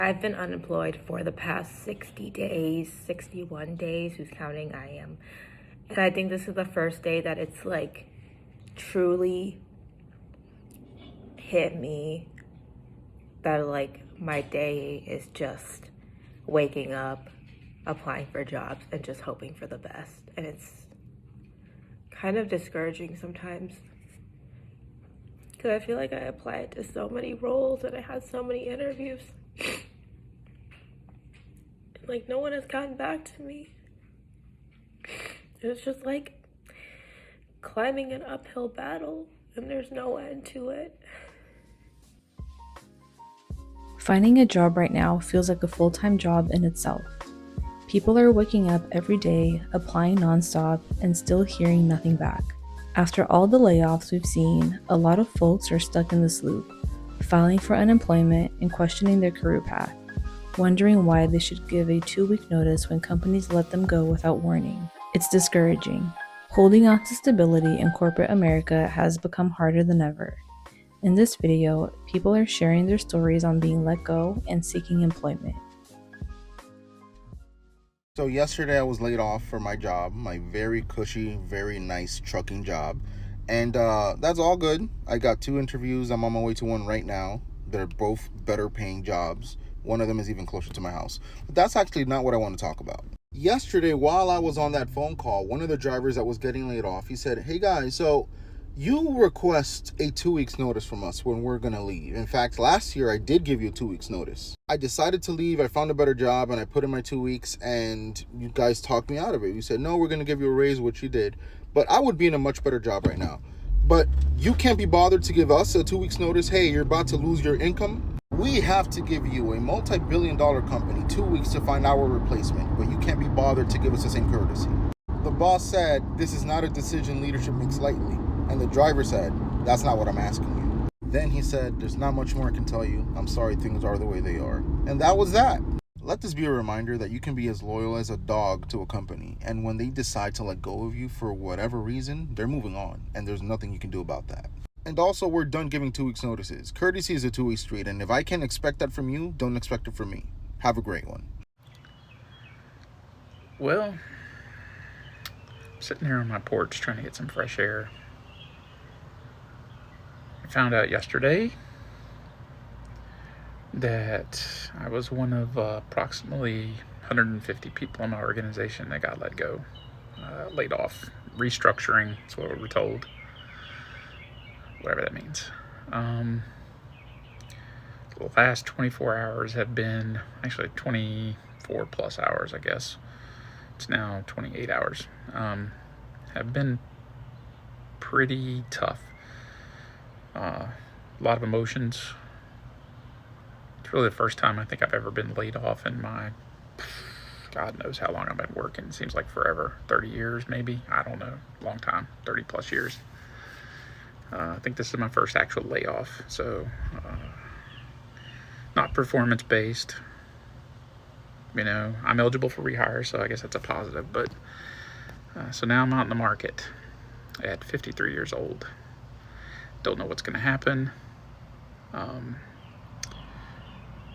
I've been unemployed for the past 60 days, 61 days, who's counting? I am. And I think this is the first day that it's like truly hit me that like my day is just waking up, applying for jobs, and just hoping for the best. And it's kind of discouraging sometimes because I feel like I applied to so many roles and I had so many interviews. Like, no one has gotten back to me. It's just like climbing an uphill battle and there's no end to it. Finding a job right now feels like a full-time job in itself. People are waking up every day, applying nonstop, and still hearing nothing back. After all the layoffs we've seen, a lot of folks are stuck in this loop, filing for unemployment and questioning their career path, wondering why they should give a 2-week notice when companies let them go without warning. It's discouraging. Holding on to stability in corporate America has become harder than ever. In this video, people are sharing their stories on being let go and seeking employment. So yesterday I was laid off for my job, my very cushy, very nice trucking job. And that's all good. I got 2 interviews. I'm on my way to one right now. They're both better paying jobs. One of them is even closer to my house. But that's actually not what I want to talk about. Yesterday, while I was on that phone call, one of the drivers that was getting laid off, he said, "Hey guys, so you request a 2 weeks notice from us when we're going to leave. In fact, last year I did give you a 2 weeks notice. I decided to leave. I found a better job and I put in my 2 weeks and you guys talked me out of it. You said, no, we're going to give you a raise, which you did. But I would be in a much better job right now. But you can't be bothered to give us a 2 weeks notice. Hey, you're about to lose your income. We have to give you, a multi-billion-dollar company, 2 weeks to find our replacement. But you can't be bothered to give us the same courtesy." The boss said, "This is not a decision leadership makes lightly." And the driver said, "That's not what I'm asking you." Then he said, "There's not much more I can tell you. I'm sorry things are the way they are." And that was that. Let this be a reminder that you can be as loyal as a dog to a company. And when they decide to let go of you for whatever reason, they're moving on. And there's nothing you can do about that. And also, we're done giving 2 weeks notices. Courtesy is a two-way street. And if I can't expect that from you, don't expect it from me. Have a great one. Well, I'm sitting here on my porch trying to get some fresh air. I found out yesterday that I was one of approximately 150 people in my organization that got let go, laid off, restructuring, that's what we were told, whatever that means. The last 24 hours have been, actually 24 plus hours, I guess. It's now 28 hours. Have been pretty tough. A lot of emotions. It's really the first time I think I've ever been laid off in my, God knows how long I've been working. It seems like forever, 30 years maybe. I don't know, long time, 30 plus years. I think this is my first actual layoff. So, not performance based. You know, I'm eligible for rehire, so I guess that's a positive. But so now I'm out in the market at 53 years old. Don't know what's going to happen.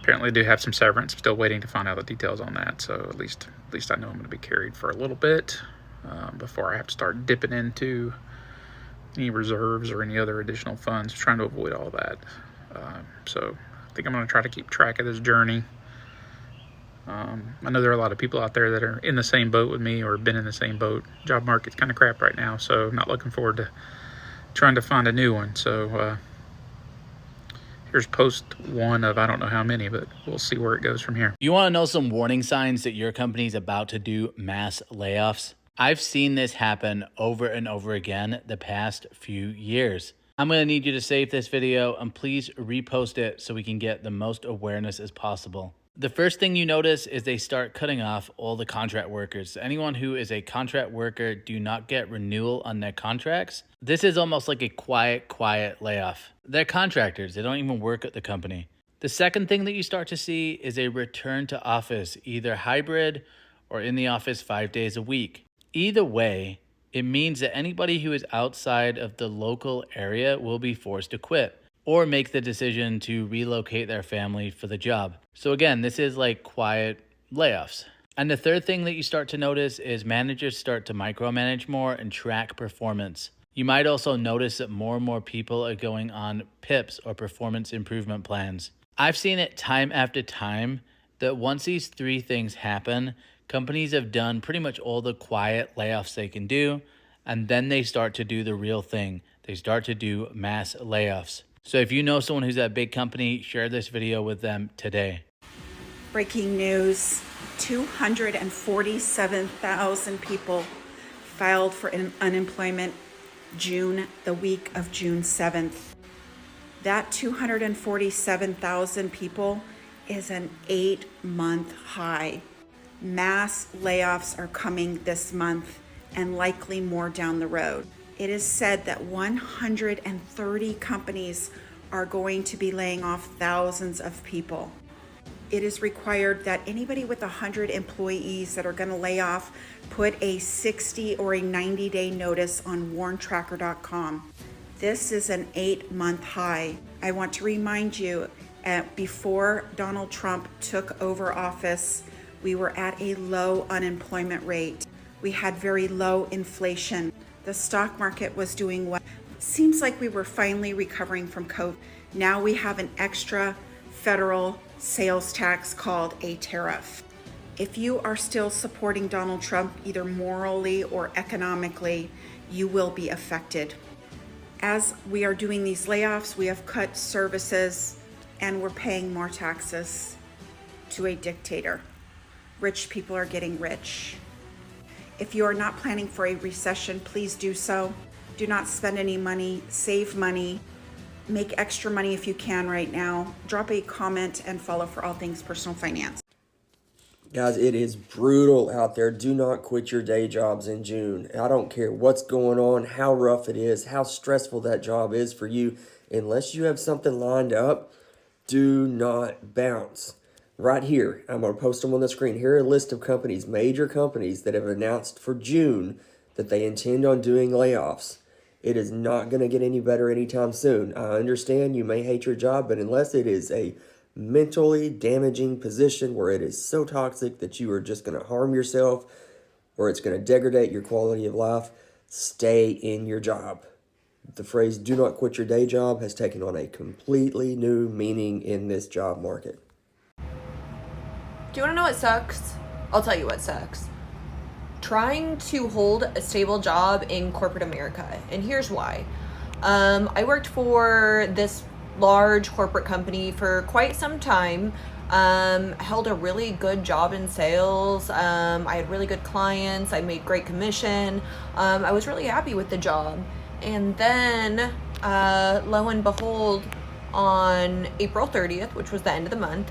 Apparently, I do have some severance. Still waiting to find out the details on that. So at least I know I'm going to be carried for a little bit before I have to start dipping into any reserves or any other additional funds. Trying to avoid all that. So I think I'm going to try to keep track of this journey. I know there are a lot of people out there that are in the same boat with me or have been in the same boat. Job market's kind of crap right now, so not looking forward to trying to find a new one. So here's post one of I don't know how many, but we'll see where it goes from here. You want to know some warning signs that your company's about to do mass layoffs? I've seen this happen over and over again the past few years. I'm going to need you to save this video and please repost it so we can get the most awareness as possible. The first thing you notice is they start cutting off all the contract workers. Anyone who is a contract worker do not get renewal on their contracts. This is almost like a quiet layoff. They're contractors. They don't even work at the company. The second thing that you start to see is a return to office, either hybrid or in the office 5 days a week. Either way, it means that anybody who is outside of the local area will be forced to quit. or make the decision to relocate their family for the job. So again, this is like quiet layoffs. And the third thing that you start to notice is managers start to micromanage more and track performance. You might also notice that more and more people are going on PIPs or performance improvement plans. I've seen it time after time that once these three things happen, companies have done pretty much all the quiet layoffs they can do, and then they start to do the real thing. They start to do mass layoffs. So if you know someone who's at a big company, share this video with them today. Breaking news, 247,000 people filed for unemployment the week of June 7th. That 247,000 people is an 8-month high. Mass layoffs are coming this month and likely more down the road. It is said that 130 companies are going to be laying off thousands of people. It is required that anybody with 100 employees that are going to lay off put a 60 or a 90-day notice on warntracker.com. This is an 8-month high. I want to remind you, before Donald Trump took over office, we were at a low unemployment rate. We had very low inflation. The stock market was doing well. Seems like we were finally recovering from COVID. Now we have an extra federal sales tax called a tariff. If you are still supporting Donald Trump, either morally or economically, you will be affected. As we are doing these layoffs, we have cut services and we're paying more taxes to a dictator. Rich people are getting rich. If you are not planning for a recession, please do so. Do not spend any money, save money. Make extra money if you can right now. Drop a comment and follow for all things personal finance. Guys, it is brutal out there. Do not quit your day jobs in June. I don't care what's going on, how rough it is, how stressful that job is for you. Unless you have something lined up, do not bounce. Right here, I'm going to post them on the screen. Here are a list of companies, major companies that have announced for June that they intend on doing layoffs. It is not going to get any better anytime soon. I understand you may hate your job, but unless it is a mentally damaging position where it is so toxic that you are just going to harm yourself or it's going to degrade your quality of life, stay in your job. The phrase "do not quit your day job" has taken on a completely new meaning in this job market. Do you want to know what sucks? I'll tell you what sucks. Trying to hold a stable job in corporate America. And here's why. I worked for this large corporate company for quite some time. Held a really good job in sales. I had really good clients. I made great commission. I was really happy with the job. And then, lo and behold, on April 30th, which was the end of the month,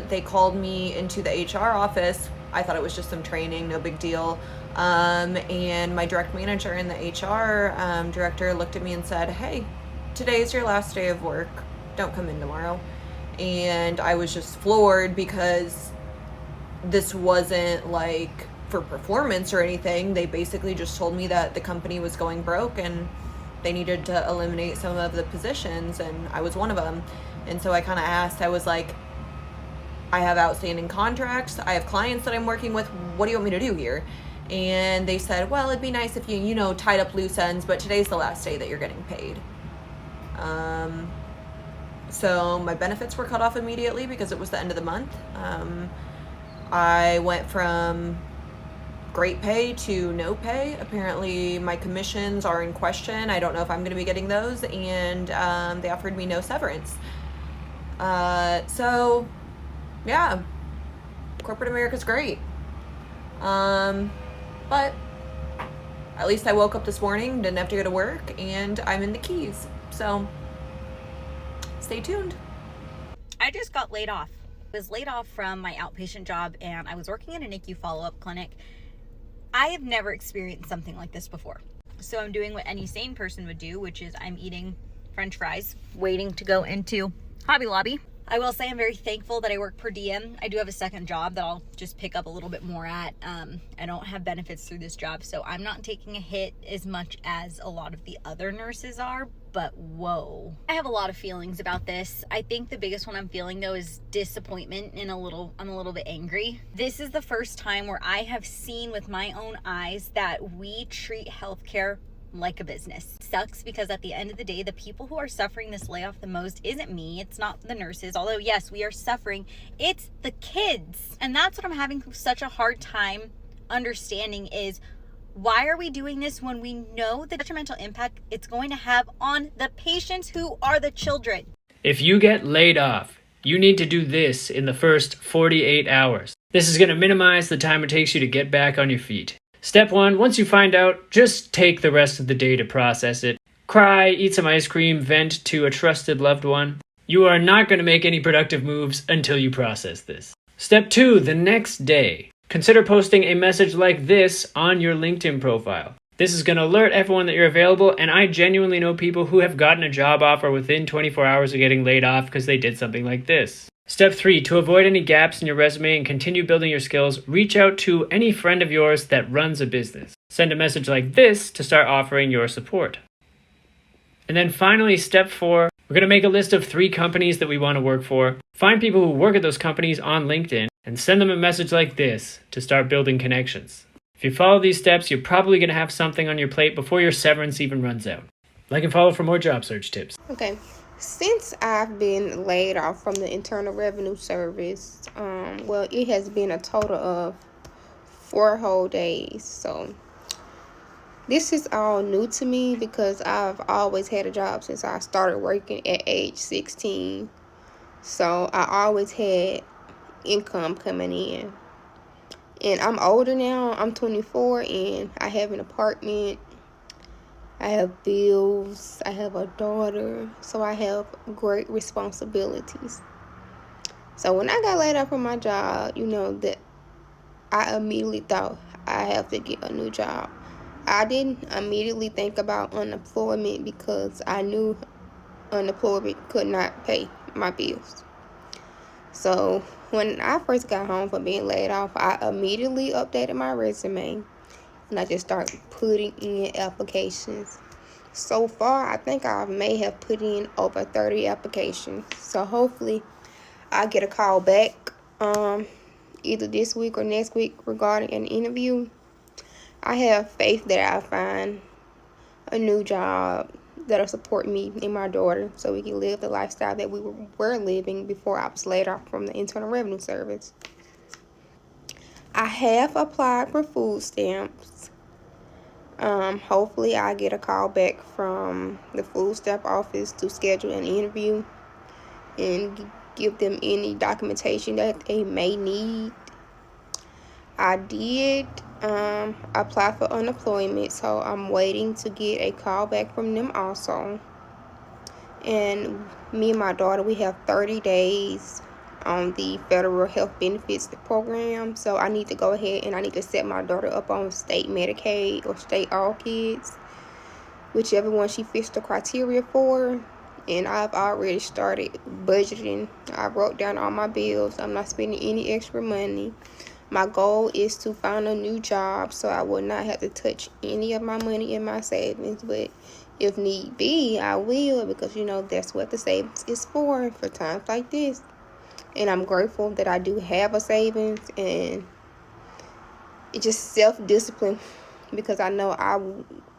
they called me into the HR office. I thought it was just some training, no big deal. And my direct manager and the HR director looked at me and said, "Hey, today's your last day of work. Don't come in tomorrow." And I was just floored because this wasn't like for performance or anything. They basically just told me that the company was going broke and they needed to eliminate some of the positions, and I was one of them. And so I kind of asked, I was like, I have outstanding contracts. I have clients that I'm working with. What do you want me to do here? And they said, well, it'd be nice if you tied up loose ends, but today's the last day that you're getting paid. So my benefits were cut off immediately because it was the end of the month. I went from great pay to no pay. Apparently my commissions are in question. I don't know if I'm going to be getting those. And they offered me no severance. So yeah, corporate America's great. But at least I woke up this morning, didn't have to go to work, and I'm in the Keys. So stay tuned. I just got laid off. I was laid off from my outpatient job, and I was working in a NICU follow-up clinic. I have never experienced something like this before. So I'm doing what any sane person would do, which is I'm eating French fries, waiting to go into Hobby Lobby. I will say I'm very thankful that I work per diem. I do have a second job that I'll just pick up a little bit more at. I don't have benefits through this job, so I'm not taking a hit as much as a lot of the other nurses are, but whoa. I have a lot of feelings about this. I think the biggest one I'm feeling though is disappointment and I'm a little bit angry. This is the first time where I have seen with my own eyes that we treat healthcare like a business. It sucks because at the end of the day, the people who are suffering this layoff the most isn't me, it's not the nurses, although yes, we are suffering, it's the kids. And that's what I'm having such a hard time understanding is, why are we doing this when we know the detrimental impact it's going to have on the patients who are the children? If you get laid off, you need to do this in the first 48 hours. This is going to minimize the time it takes you to get back on your feet. Step 1, once you find out, just take the rest of the day to process it. Cry, eat some ice cream, vent to a trusted loved one. You are not going to make any productive moves until you process this. Step 2, the next day. Consider posting a message like this on your LinkedIn profile. This is going to alert everyone that you're available, and I genuinely know people who have gotten a job offer within 24 hours of getting laid off because they did something like this. Step 3, to avoid any gaps in your resume and continue building your skills, reach out to any friend of yours that runs a business. Send a message like this to start offering your support. And then finally, step 4, we're going to make a list of 3 companies that we want to work for. Find people who work at those companies on LinkedIn and send them a message like this to start building connections. If you follow these steps, you're probably going to have something on your plate before your severance even runs out. Like and follow for more job search tips. Okay. Since I've been laid off from the Internal Revenue Service, well, it has been a total of 4 whole days. So this is all new to me because I've always had a job since I started working at age 16. So I always had income coming in. And I'm older now. I'm 24 and I have an apartment. I have bills, I have a daughter, so I have great responsibilities. So when I got laid off from my job, that I immediately thought I have to get a new job. I didn't immediately think about unemployment because I knew unemployment could not pay my bills. So when I first got home from being laid off, I immediately updated my resume. And I just started putting in applications. So far, I think I may have put in over 30 applications. So hopefully, I get a call back either this week or next week regarding an interview. I have faith that I'll find a new job that'll support me and my daughter so we can live the lifestyle that we were living before I was laid off from the Internal Revenue Service. I have applied for food stamps. Hopefully I get a call back from the food stamp office to schedule an interview and give them any documentation that they may need. I did apply for unemployment, so I'm waiting to get a call back from them also. And me and my daughter, we have 30 days on the federal health benefits program, so I need to go ahead and I need to set my daughter up on state Medicaid or state All Kids, whichever one she fits the criteria for. And I've already started budgeting. I wrote down all my bills. I'm not spending any extra money. My goal is to find a new job so I will not have to touch any of my money in my savings, but if need be, I will, because that's what the savings is for times like this. And I'm grateful that I do have a savings, and it's just self-discipline because I know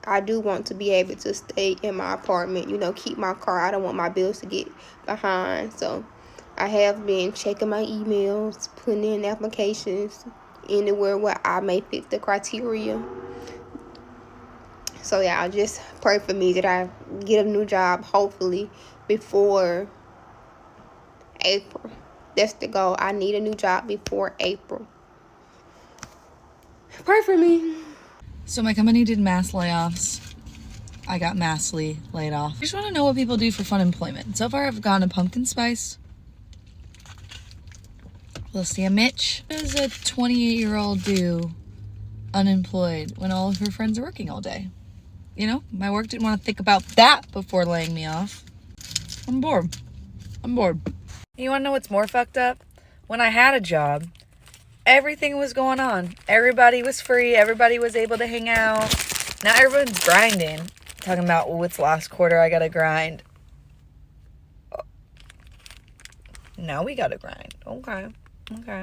I do want to be able to stay in my apartment, keep my car. I don't want my bills to get behind. So I have been checking my emails, putting in applications anywhere where I may fit the criteria. So yeah, just pray for me that I get a new job hopefully before April. That's the goal. I need a new job before April. Pray for me. So my company did mass layoffs. I got massively laid off. I just want to know what people do for fun employment. So far I've gotten a pumpkin spice, a little sandwich. What does a 28-year-old do unemployed when all of her friends are working all day? My work didn't want to think about that before laying me off. I'm bored. You want to know what's more fucked up? When I had a job, everything was going on. Everybody was free. Everybody was able to hang out. Now everyone's grinding. talking about, oh, it's last quarter, I gotta grind. Now we gotta grind. Okay.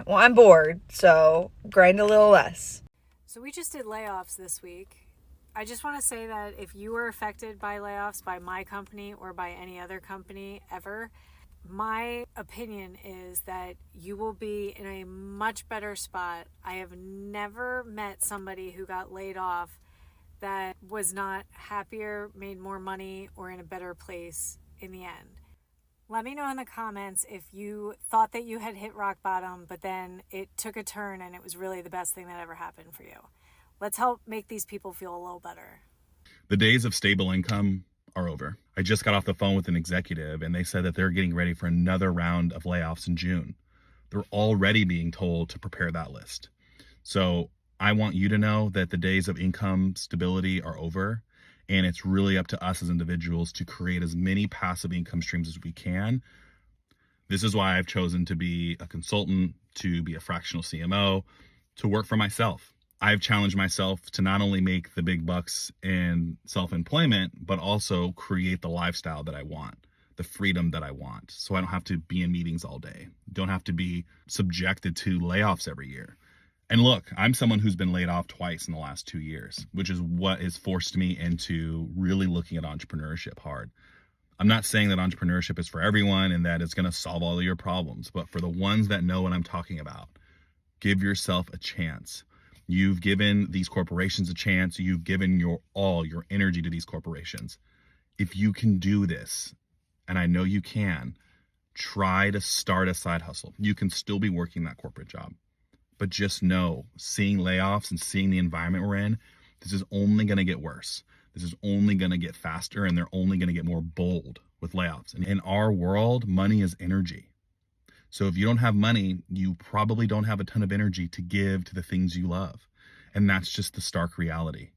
Well, I'm bored, so grind a little less. So we just did layoffs this week. I just want to say that if you were affected by layoffs by my company or by any other company ever, my opinion is that you will be in a much better spot. I have never met somebody who got laid off that was not happier, made more money, or in a better place in the end. Let me know in the comments if you thought that you had hit rock bottom, but then it took a turn and it was really the best thing that ever happened for you. Let's help make these people feel a little better. The days of stable income are over. I just got off the phone with an executive and they said that they're getting ready for another round of layoffs in June. They're already being told to prepare that list. So I want you to know that the days of income stability are over. And it's really up to us as individuals to create as many passive income streams as we can. This is why I've chosen to be a consultant, to be a fractional CMO, to work for myself. I've challenged myself to not only make the big bucks in self-employment, but also create the lifestyle that I want, the freedom that I want. So I don't have to be in meetings all day, don't have to be subjected to layoffs every year. And look, I'm someone who's been laid off twice in the last 2 years, which is what has forced me into really looking at entrepreneurship hard. I'm not saying that entrepreneurship is for everyone and that it's going to solve all of your problems, but for the ones that know what I'm talking about, give yourself a chance. You've given these corporations a chance. You've given your energy to these corporations. If you can do this, and I know you can, try to start a side hustle. You can still be working that corporate job. But just know, seeing layoffs and seeing the environment we're in, this is only going to get worse. This is only going to get faster, and they're only going to get more bold with layoffs. And in our world, money is energy. So if you don't have money, you probably don't have a ton of energy to give to the things you love. And that's just the stark reality.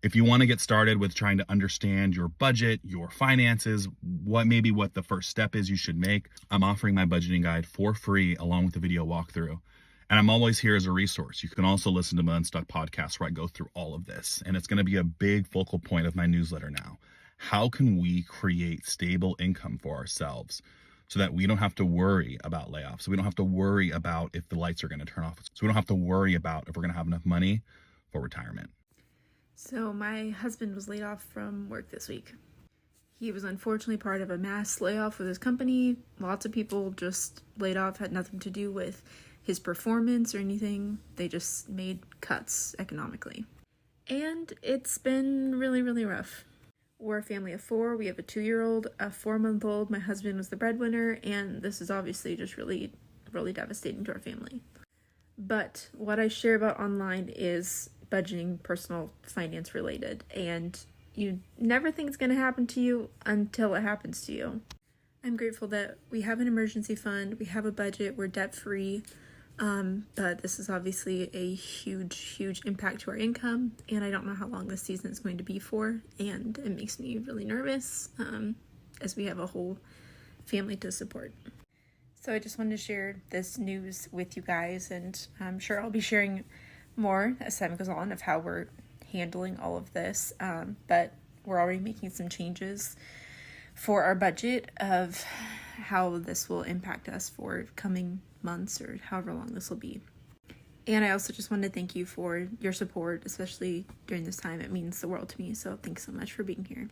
If you want to get started with trying to understand your budget, your finances, what the first step is you should make, I'm offering my budgeting guide for free along with the video walkthrough. And I'm always here as a resource. You can also listen to my Unstuck podcast where I go through all of this. And it's going to be a big focal point of my newsletter now. How can we create stable income for ourselves so that we don't have to worry about layoffs? So we don't have to worry about if the lights are going to turn off. So we don't have to worry about if we're going to have enough money for retirement. So my husband was laid off from work this week. He was unfortunately part of a mass layoff with his company. Lots of people just laid off, had nothing to do with his performance or anything. They just made cuts economically. And it's been really, really rough. We're a family of 4. We have a 2-year-old, a 4-month-old. My husband was the breadwinner, and this is obviously just really, really devastating to our family. But what I share about online is budgeting, personal finance related, and you never think it's going to happen to you until it happens to you. I'm grateful that we have an emergency fund, we have a budget, we're debt-free. But this is obviously a huge impact to our income, and I don't know how long this season is going to be for, and it makes me really nervous as we have a whole family to support. So I just wanted to share this news with you guys, and I'm sure I'll be sharing more as time goes on of how we're handling all of this, but we're already making some changes for our budget of how this will impact us for coming months or however long this will be. And I also just wanted to thank you for your support, especially during this time. It means the world to me, so thanks so much for being here.